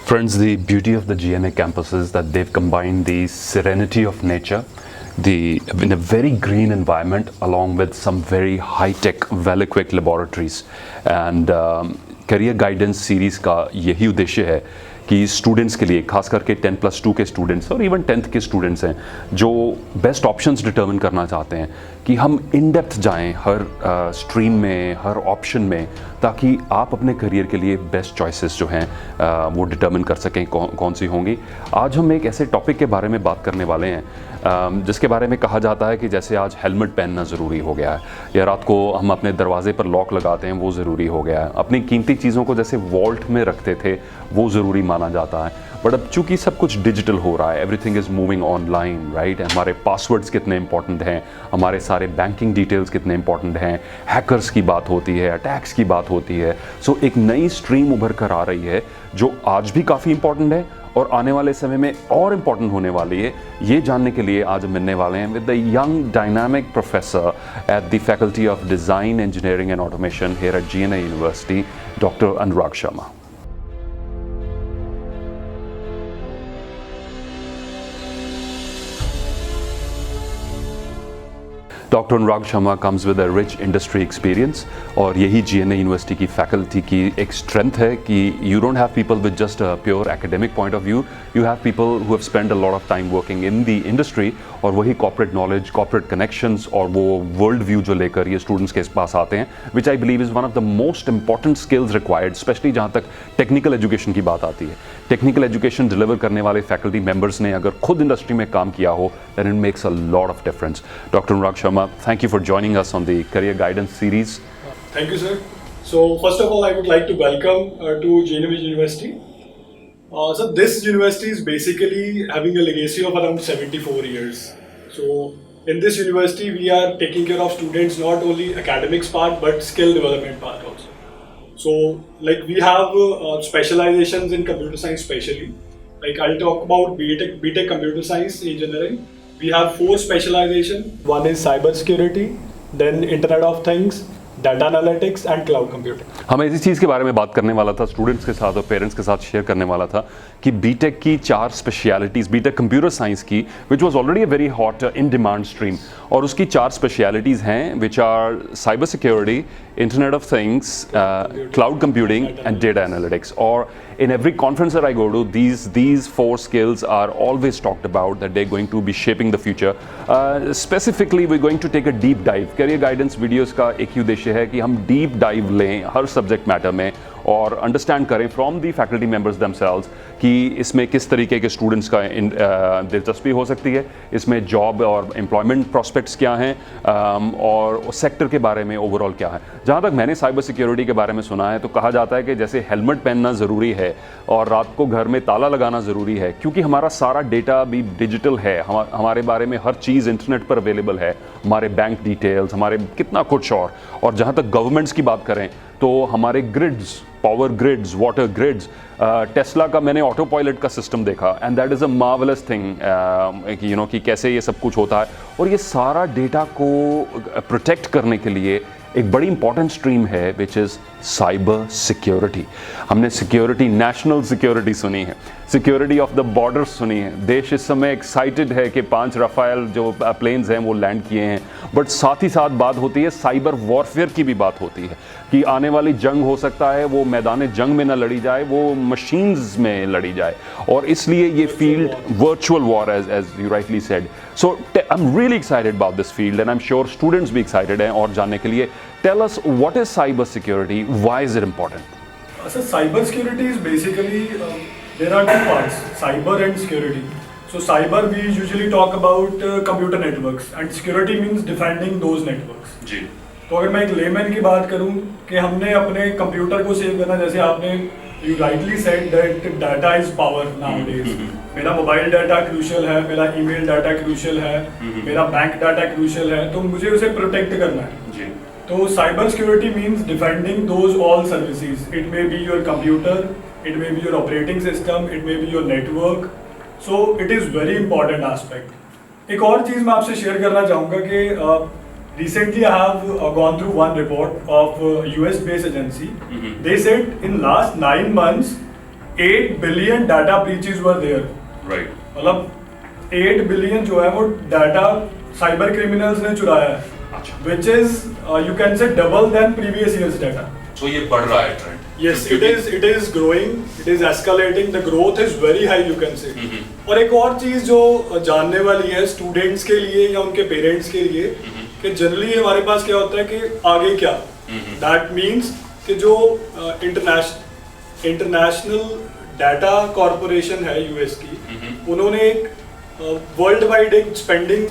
Friends, the beauty of the GNA campus is that they've combined the serenity of nature, in a very green environment, along with some very high-tech, well-equipped laboratories. And career guidance series का यही उद्देश्य है कि students के लिए, खास करके 10+2 के स्टूडेंट्स और इवन 10th के स्टूडेंट्स हैं जो बेस्ट ऑप्शंस डिटर्मिन करना चाहते हैं, कि हम इन डेप्थ जाएं हर स्ट्रीम में, हर ऑप्शन में, ताकि आप अपने करियर के लिए बेस्ट चॉइसेस जो हैं वो डिटर्मिन कर सकें कौन सी होंगी। आज हम एक ऐसे टॉपिक के बारे में बात करने वाले हैं जिसके बारे में कहा जाता है कि जैसे आज हेलमेट पहनना ज़रूरी हो गया है, या रात को हम अपने दरवाजे पर लॉक लगाते हैं वो ज़रूरी हो गया है, अपनी कीमती चीज़ों को जैसे वॉल्ट में रखते थे वो ज़रूरी माना जाता है। बट अब चूंकि सब कुछ डिजिटल हो रहा है, everything is moving online, right. हमारे पासवर्ड्स कितने इंपॉर्टेंट हैं, हमारे सारे बैंकिंग डिटेल्स कितने इंपॉर्टेंट हैं, हैकर्स की बात होती है, अटैक्स की बात होती है। सो एक नई स्ट्रीम उभर कर आ रही है जो आज भी काफ़ी इंपॉर्टेंट है और आने वाले समय में और इम्पॉर्टेंट होने वाली है। ये जानने के लिए आज हम मिलने वाले हैं with the young dynamic professor at the faculty of design, engineering and automation here eight GNA university, doctor Anurag Sharma. Doctor Anurag Sharma comes with a rich industry experience, और यही GNA यूनिवर्सिटी की फैकल्टी की एक स्ट्रेंथ है कि you don't have people with just a pure academic point of view, you have people who have spend a lot of time working in the industry, और वही corporate knowledge, corporate connections और वो world view जो लेकर ये students के पास आते हैं, which I believe is one of the most important skills required, specially जहाँ तक टेक्निकल एजुकेशन की बात आती है। टेक्निकल एजुकेशन डिलीवर करने वाले फैकल्टी मेंबर्स ने अगर खुद इंडस्ट्री में काम किया हो, then it makes a lot of difference. Dr. Anurag Sharma, thank you for joining us on the Career Guidance series. Thank you, sir. So, first of all, I would like to welcome to GNA University. So, this university is basically having a legacy of around 74 years. So, in this university, we are taking care of students not only academics part but skill development part also. So, like we have specializations in computer science, especially. Like I'll talk about BTech Computer Science Engineering. We have 4 specializations. One is cybersecurity, then Internet of Things, Data Analytics and Cloud Computing. हम इसी चीज़ के बारे में बात करने वाला था students के साथ और पेरेंट्स के साथ शेयर करने वाला था कि बीटेक की 4 स्पेशलिटीज़, बीटेक कंप्यूटर साइंस की, which was already a very hot in demand stream, और उसकी 4 स्पेशलिटीज़ हैं which are cyber security, internet of things, cloud computing and data analytics. और in every conference that I go to, these 4 skills are always talked about, that they're going to be shaping the future. Specifically, we're going to take a deep dive. Career guidance videos का एक ही उद्देश्य है कि हम deep dive लें हर subject matter में और understand करें from the faculty members themselves कि इसमें किस तरीके के स्टूडेंट्स का दिलचस्पी हो सकती है, इसमें जॉब और एम्प्लॉयमेंट प्रॉस्पेक्ट्स क्या हैं, और सेक्टर के बारे में ओवरऑल क्या है। जहाँ तक मैंने साइबर सिक्योरिटी के बारे में सुना है तो कहा जाता है कि जैसे हेलमेट पहनना ज़रूरी है और रात को घर में ताला लगाना ज़रूरी है, क्योंकि हमारा सारा डेटा भी डिजिटल है, हमारे बारे में हर चीज़ इंटरनेट पर अवेलेबल है, हमारे बैंक डिटेल्स, हमारे कितना कुछ। और जहाँ तक गवर्नमेंट्स की बात करें तो हमारे grids, power grids, water grids, Tesla का मैंने ऑटो पायलट का सिस्टम देखा, and that is a marvellous thing कि कैसे ये सब कुछ होता है। और ये सारा डेटा को प्रोटेक्ट करने के लिए एक बड़ी इंपॉर्टेंट स्ट्रीम है विच इज़ साइबर सिक्योरिटी। हमने सिक्योरिटी, नेशनल सिक्योरिटी सुनी है, सिक्योरिटी ऑफ द बॉर्डर सुनी है। देश इस समय एक्साइटेड है कि 5 राफेल जो प्लेन्स हैं वो लैंड किए हैं, बट साथ ही साथ बात होती है साइबर वॉरफेयर की भी बात होती है कि आने वाली जंग हो सकता है वो मैदान जंग में ना लड़ी जाए, वो मशीन्स में लड़ी जाए, और इसलिए ये field virtual war as you rightly said. So I am really excited about this field and I am sure students भी एक्साइटेड हैं और जानने के लिए। Tell us what is cyber security, why is it important? So cyber security is basically there are 2 parts, cyber and security. So cyber we usually talk about computer networks and security means defending those networks. जी। तो अगर मैं एक layman की बात करूं कि हमने अपने कंप्यूटर को सेव करना, जैसे आपने you rightly said that data is power nowadays. मेरा मोबाइल डाटा क्रूशियल है, मेरा ईमेल डाटा क्रूशियल है, मेरा बैंक डाटा क्रूशियल है, तो मुझे उसे प्रोटेक्ट करना है। जी। तो cyber security means defending those all services. It may be your computer, it may be your operating system, it may be your network. So it is very important aspect. एक और चीज़ मैं आपसे शेयर करना चाहूँगा कि recently I have gone through one report of US based agency. They said in last 9 months 8 billion data breaches were there. Right. मतलब 8 billion जो है वो डाटा साइबर क्रिमिनल्स ने चुराया है, अच्छा। which is you can say double than previous year's data. तो ये बढ़ रहा है trend. Yes, it is growing, it is escalating, the growth is very high you can say. और एक और चीज जो जानने वाली है स्टूडेंट्स के लिए या उनके पेरेंट्स के लिए कि जनरली हमारे पास क्या होता है कि आगे क्या, दैट मीन्स कि जो इंटरनेशनल डाटा कॉरपोरेशन है यूएस की, उन्होंने एक वर्ल्ड वाइड एक स्पेंडिंग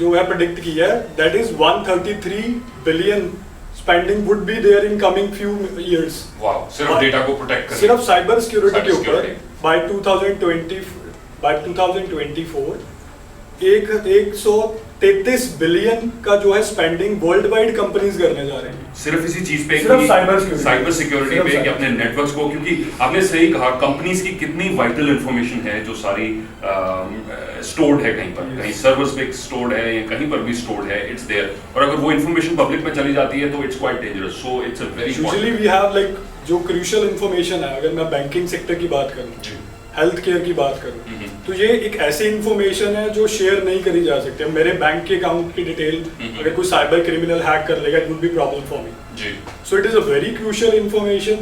जो है प्रेडिक्ट की है, that is 133 billion spending would be there in coming few years. Wow, सिर्फ डेटा को प्रोटेक्ट करने, सिर्फ साइबर सिक्योरिटी के ऊपर बाय 2024 133 बिलियन का जो है स्पेंडिंग वर्ल्ड वाइड कंपनीज करने जा रही हैं सिर्फ इसी चीज पे, सिर्फ साइबर सिक्योरिटी पे, कि अपने नेटवर्क्स को, क्योंकि आपने सही कहा कंपनीज की कितनी वाइटल इंफॉर्मेशन है जो सारी स्टोर्ड है कहीं पर, कहीं सर्वर्स पे स्टोर्ड है या कहीं पर भी स्टोर्ड है, इट्स देयर, और अगर वो इंफॉर्मेशन पब्लिक में चली जाती है तो it's quite dangerous, so it's a very usually we have like जो क्रूशियल इंफॉर्मेशन है, अगर मैं बैंकिंग सेक्टर की बात करूं, हेल्थ केयर की बात करूं, तो ये एक ऐसी इंफॉर्मेशन है जो शेयर नहीं करी जा सकती। मेरे बैंक के अकाउंट की डिटेल अगर कोई साइबर क्रिमिनल हैक कर लेगा, it would be problem for me. So it is a very crucial information.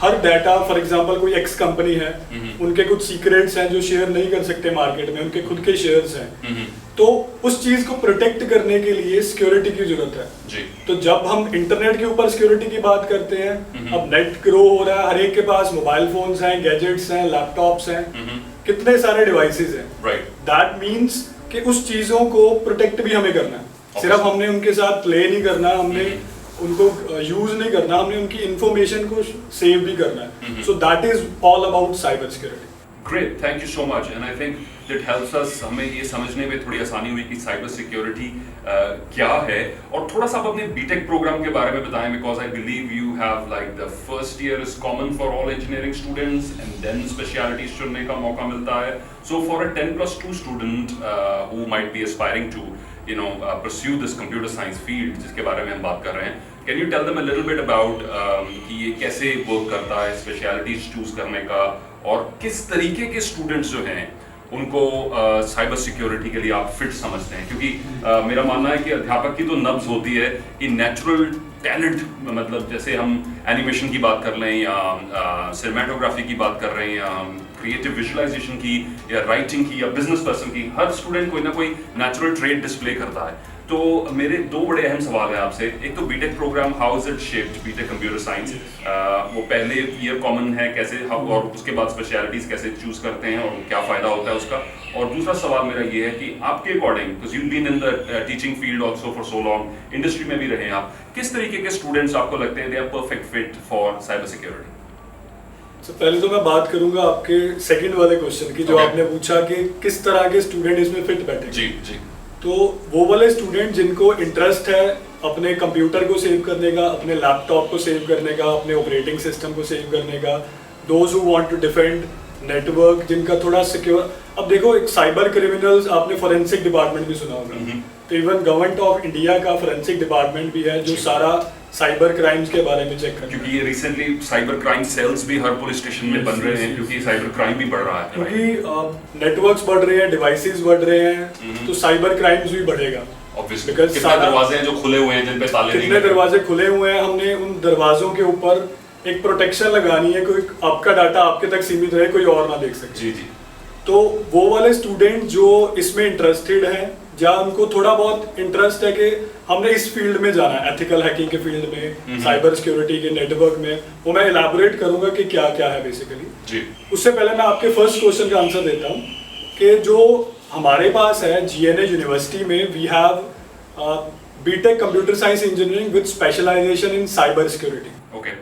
Her data, for example कोई एक्स कंपनी है, उनके कुछ सीक्रेट्स हैं जो शेयर नहीं कर सकते मार्केट में, उनके खुद के शेयर्स हैं, तो उस चीज को प्रोटेक्ट करने के लिए सिक्योरिटी की जरूरत है जी। तो जब हम इंटरनेट के ऊपर सिक्योरिटी की बात करते हैं, अब नेट ग्रो हो रहा है, हर एक के पास मोबाइल फोन्स हैं, गैजेट्स हैं, लैपटॉप्स हैं, कितने सारे डिवाइसेस हैं, राइट। दैट मीन्स कि उस चीजों को प्रोटेक्ट भी हमें करना है, सिर्फ हमने उनके साथ प्ले नहीं करना, हमने उनको यूज नहीं करना, हमने उनकी इंफॉर्मेशन को सेव भी करना है। So that is all about cyber security. Great, thank you so much, and I think that helps us, हमें ये समझने में थोड़ी आसानी हुई कि साइबर सिक्योरिटी क्या है, और थोड़ा सा आप अपने बीटेक प्रोग्राम के बारे में बताएं, because I believe you have like the first year is common for all engineering students and then specialities चुनने का मौका मिलता है। So for a 10+2 student who might be aspiring to pursue this computer science field जिसके बारे में हम बात कर रहे हैं, can you tell them a little bit about कि ये कैसे वर्क करता है, स्पेशलिटीज चूज करने का, और किस तरीके के स्टूडेंट्स जो हैं उनको साइबर सिक्योरिटी के लिए आप फिट समझते हैं? क्योंकि मेरा मानना है कि अध्यापक की तो नब्ज होती है कि नेचुरल टैलेंट, मतलब जैसे हम एनिमेशन की बात कर लें या सिनेमेटोग्राफी की बात कर रहे हैं या क्रिएटिव विजुअलाइजेशन की या राइटिंग की या बिजनेस पर्सन की, हर स्टूडेंट कोई ना कोई नेचुरल ट्रेड डिस्प्ले करता है। तो मेरे दो बड़े अहम सवाल हैं आपसे। एक तो B Tech program, how is it shaped, B Tech computer science, वो पहले ईयर कॉमन है कैसे, और उसके बाद स्पेशलिटीज कैसे चूज करते हैं और क्या फायदा होता है उसका, और दूसरा सवाल मेरा ये है कि आपके according, because you been in the teaching field also for so long, industry में भी रहे हैं आप, किस तरीके के स्टूडेंट्स आपको लगते हैं they are perfect fit for cyber security? तो पहले तो मैं बात करूंगा आपके सेकंड वाले क्वेश्चन की, जो आपने पूछा कि किस तरह के स्टूडेंट इसमें फिट बैठे। जी जी। तो वो वाले स्टूडेंट जिनको इंटरेस्ट है अपने कंप्यूटर को सेव करने का, अपने लैपटॉप को सेव करने का, अपने ऑपरेटिंग सिस्टम को सेव करने का, those who want to defend network, जिनका थोड़ा सिक्योर, अब देखो एक साइबर क्रिमिनल्स, आपने फोरेंसिक डिपार्टमेंट भी सुना होगा, तो इवन गवर्नमेंट ऑफ इंडिया का फोरेंसिक डिपार्टमेंट भी है जो सारा साइबर क्राइम्स के बारे में चेक करता है। क्योंकि ये रिसेंटली साइबर क्राइम सेल्स भी हर पुलिस स्टेशन में बन रहे हैं, क्योंकि साइबर क्राइम भी बढ़ रहा है, क्योंकि नेटवर्क्स बढ़ रहे हैं, डिवाइसेस बढ़ रहे हैं, तो साइबर क्राइम्स भी बढ़ेगा ऑब्वियसली। कितने दरवाजे हैं जो खुले हुए हैं, जिन पे ताले नहीं, कितने दरवाजे खुले हुए हैं, हमने उन दरवाजों के ऊपर एक प्रोटेक्शन लगानी है, कोई आपका डाटा आपके तक सीमित रहे, कोई और ना देख सके। जी जी। तो वो वाले स्टूडेंट जो इसमें इंटरेस्टेड हैं, या उनको थोड़ा बहुत इंटरेस्ट है कि हमने इस फील्ड में जाना है, एथिकल हैकिंग के फील्ड में, साइबर सिक्योरिटी के, नेटवर्क में, वो मैं इलैबोरेट करूंगा कि क्या क्या है बेसिकली जी। उससे पहले मैं आपके फर्स्ट क्वेश्चन का आंसर देता हूँ कि जो हमारे पास है GNA यूनिवर्सिटी में, we have B Tech computer science engineering with specialization in cyber security. Okay.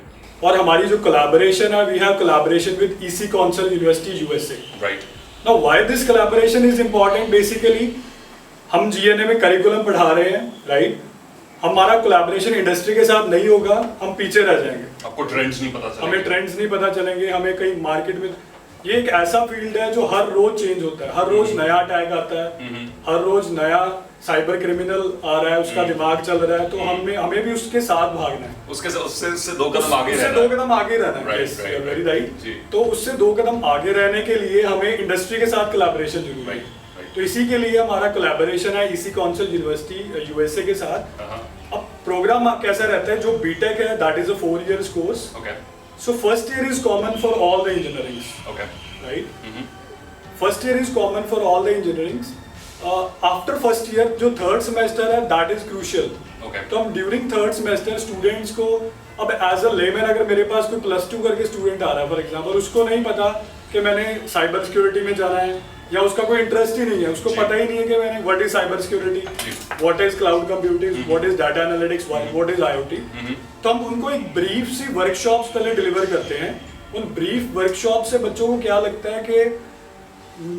और हमारी जो कोलैबोरेशन है, we have collaboration with EC council university USA। Right. Now why this collaboration is important, basically हम GNA में curriculum पढ़ा रहे हैं, right, हमारा कोलैबोरेशन इंडस्ट्री के साथ नहीं होगा, हम पीछे रह जाएंगे, आपको ट्रेंड्स नहीं पता चलेंगे, हमें ट्रेंड्स नहीं पता चलेंगे, हमें कहीं मार्केट में ये एक ऐसा फील्ड है जो हर रोज चेंज होता है, हर रोज नया अटैक आता है, हर रोज नया साइबर क्रिमिनल आ रहा है, उसका दिमाग चल रहा है, तो हमें भी उसके साथ भागना है, उससे दो कदम आगे रहना है। दो कदम आगे रहना है, वेरी राइट। तो उससे दो कदम आगे रहने के लिए हमें इंडस्ट्री के साथ कोलैबोरेशन जरूरी है। तो इसी के लिए हमारा कोलैबोरेशन है इसी काउंसिल यूनिवर्सिटी यूएसए के साथ। अब प्रोग्राम कैसा रहता है, जो बीटेक है that is a 4 years course. So first year is common for all the engineerings. Okay. Right? First year is common for all the engineerings. After first year जो third semester है that is crucial. Okay. तो हम during third semester students को, अब as a layman अगर मेरे पास कोई +2 करके student आ रहा है for example, उसको नहीं पता कि मैंने cyber security में जाना है, या उसका कोई इंटरेस्ट ही नहीं है, उसको पता ही नहीं है कि मैंने what is cyber security, what is cloud computing, what is data analytics, what is IoT. तो हम उनको एक ब्रीफ सी वर्कशॉप्स पहले डिलीवर करते हैं। उन ब्रीफ वर्कशॉप से बच्चों को क्या लगता है कि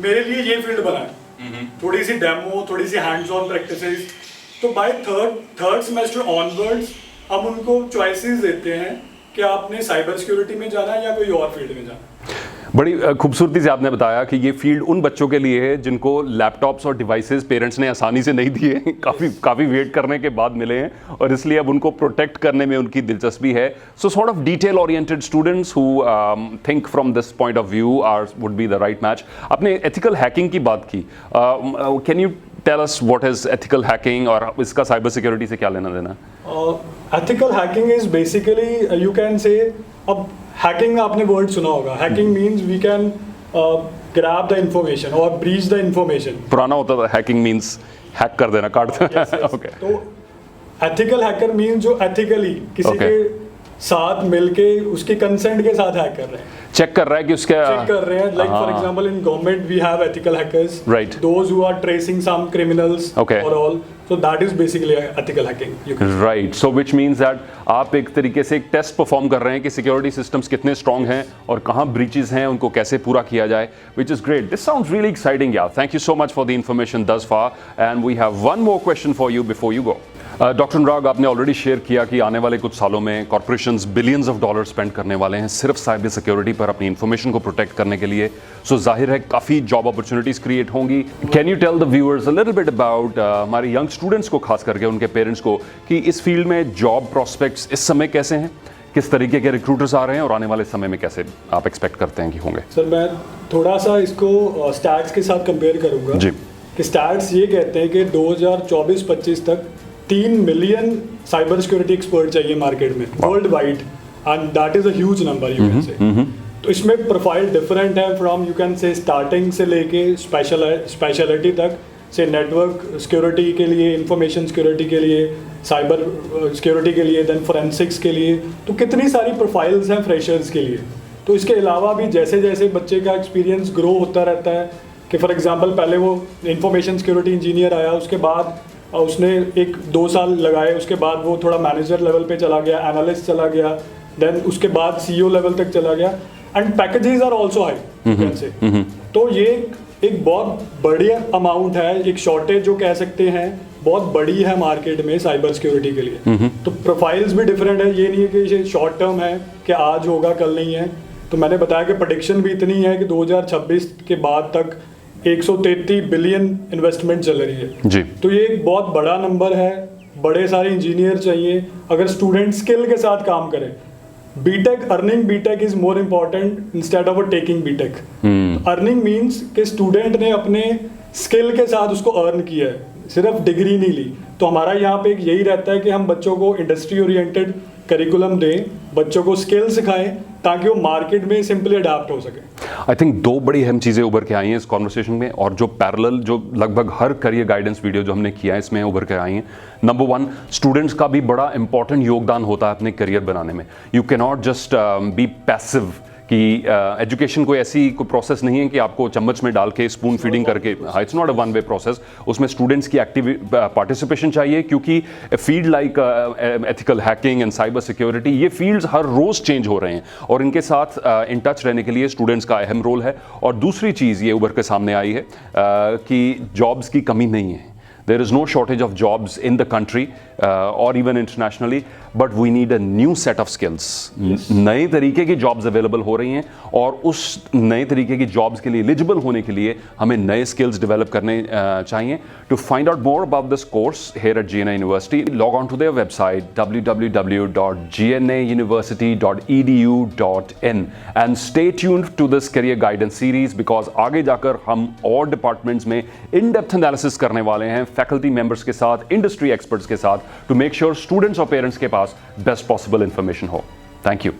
मेरे लिए ये फील्ड बना है, थोड़ी सी डेमो, थोड़ी सी हैंड्स ऑन प्रैक्टिसेस। तो बाय थर्ड सेमेस्टर ऑनवर्ड्स हम उनको चॉइसेस देते हैं कि आपने साइबर सिक्योरिटी में जाना है या कोई और फील्ड में जाना है। बड़ी खूबसूरती से आपने बताया कि ये फील्ड उन बच्चों के लिए है जिनको लैपटॉप्स और डिवाइसेस पेरेंट्स ने आसानी से नहीं दिए, काफ़ी वेट करने के बाद मिले हैं, और इसलिए अब उनको प्रोटेक्ट करने में उनकी दिलचस्पी है। So sort of detail oriented students who think from this point of view are would be the right match. आपने एथिकल हैकिंग की बात की, can you tell us what is ethical hacking और इसका साइबर सिक्योरिटी से क्या लेना देना? Ethical hacking is basically you can say, अब हैकिंग आपने वर्ड सुना होगा, hacking means we can grab the information और ब्रीच द इंफॉर्मेशन। पुराना होता था हैकिंग मींस हैक कर देना, काट देना। ओके। तो एथिकल हैकर मींस जो एथिकली किसी के साथ मिलके उसके कंसेंट के साथ हैक कर रहे हैं, चेक कर रहा है कि उसका चेक कर रहे हैं। Like for example in government we have ethical hackers, right, those who are tracing some criminals और all, so that is basically ethical hacking, right? So which means that आप एक तरीके से एक टेस्ट परफॉर्म कर रहे हैं कि सिक्योरिटी सिस्टम्स कितने स्ट्रॉन्ग हैं और कहाँ ब्रीचेस हैं, उनको कैसे पूरा किया जाए, which is great. This sounds really exciting, yeah. Thank you so much for the information thus far, and we have one more question for you before you go. Doctor Anurag, आपने ऑलरेडी शेयर किया कि आने वाले कुछ सालों में corporations billions of dollar spend करने वाले हैं सिर्फ साइबर सिक्योरिटी पर अपनी इन्फॉर्मेशन को प्रोटेक्ट करने के लिए। सो जाहिर है काफ़ी जॉब अपॉर्चुनिटीज़ क्रिएट होंगी। Can you tell the viewers a little bit about हमारे यंग स्टूडेंट्स को, खास करके उनके पेरेंट्स को, कि इस फील्ड में जॉब प्रॉस्पेक्ट्स इस समय कैसे हैं, किस तरीके के रिक्रूटर्स आ रहे हैं और आने वाले समय में कैसे आप एक्सपेक्ट करते हैं कि होंगे? सर मैं थोड़ा सा इसको स्टैट्स के साथ कंपेयर करूंगा जी, कि स्टैट्स ये कहते हैं कि 2024-25 तक 3 मिलियन साइबर सिक्योरिटी एक्सपर्ट चाहिए मार्केट में world wide, and that is a huge number you can से। तो इसमें प्रोफाइल डिफरेंट है फ्रॉम यू कैन से स्टार्टिंग से लेके स्पेशलिटी तक, से नेटवर्क सिक्योरिटी के लिए, इंफॉर्मेशन सिक्योरिटी के लिए, साइबर सिक्योरिटी के लिए, देन फोरेंसिक्स के लिए। तो कितनी सारी प्रोफाइल्स हैं फ्रेशर्स के लिए। तो इसके अलावा भी जैसे जैसे बच्चे का एक्सपीरियंस ग्रो होता रहता है, कि फॉर एग्जांपल पहले वो इंफॉर्मेशन सिक्योरिटी इंजीनियर आया, उसके बाद उसने 1-2 साल लगाए, उसके बाद वो थोड़ा मैनेजर लेवल पे चला गया, एनालिस्ट चला गया, देन उसके बाद सीईओ लेवल तक चला गया, and packages are also high से। तो ये एक बहुत बड़ी अमाउंट है, एक शॉर्टेज जो कह सकते हैं बहुत बड़ी है मार्केट में साइबर सिक्योरिटी के लिए। तो प्रोफाइल्स भी डिफरेंट है, ये नहीं है कि ये शॉर्ट टर्म है कि आज होगा कल नहीं है। तो मैंने बताया कि प्रेडिक्शन भी इतनी है कि 2026 के बाद तक 133 बिलियन इन्वेस्टमेंट चल रही है जी। तो ये एक बहुत बड़ा नंबर है, बड़े सारे इंजीनियर चाहिए अगर स्टूडेंट स्किल के साथ काम करें। B Tech, earning B Tech is more important instead of taking B Tech. Earning means कि स्टूडेंट ने अपने स्किल के साथ उसको अर्न किया है, सिर्फ डिग्री नहीं ली। तो हमारा यहाँ पे एक यही रहता है कि हम बच्चों को इंडस्ट्री ओरिएंटेड करिकुलम दें, बच्चों को स्किल सिखाएं ताकि वो मार्केट में सिंपली अडाप्ट हो सके। आई थिंक 2 बड़ी अहम चीज़ें उभर के आई हैं इस कॉन्वर्सेशन में, और जो पैरेलल, जो लगभग हर करियर गाइडेंस वीडियो जो हमने किया है इसमें उभर के आई हैं। नंबर 1, स्टूडेंट्स का भी बड़ा इंपॉर्टेंट योगदान होता है अपने करियर बनाने में। You can not just be passive कि एजुकेशन कोई ऐसी कोई प्रोसेस नहीं है कि आपको चम्मच में डाल के स्पून फीडिंग करके, it's not a one way process. उसमें स्टूडेंट्स की एक्टिव पार्टिसिपेशन चाहिए, क्योंकि field like ethical hacking and cyber security, ये फील्ड्स हर रोज़ चेंज हो रहे हैं और इनके साथ इन टच रहने के लिए स्टूडेंट्स का अहम रोल है। और दूसरी चीज़ ये उभर के सामने आई है कि जॉब्स की कमी नहीं है। There is no shortage of jobs in the country or even internationally, but we need a new set of skills. नए तरीके की जॉब्स अवेलेबल हो रही हैं और उस नए तरीके की जॉब्स के लिए एलिजिबल होने के लिए हमें नए स्किल्स डेवलप करने चाहिए. To find out more about this course here at GNA University, log on to their website www.gnauniversity.edu.in and stay tuned to this career guidance series because आगे जाकर हम और डिपार्टमेंट्स में इन डेप्थ एनालिसिस करने वाले हैं फैकल्टी मेंबर्स के साथ, इंडस्ट्री एक्सपर्ट्स के साथ, टू मेक श्योर स्टूडेंट्स और पेरेंट्स के पास बेस्ट पॉसिबल इंफॉर्मेशन हो. Thank you.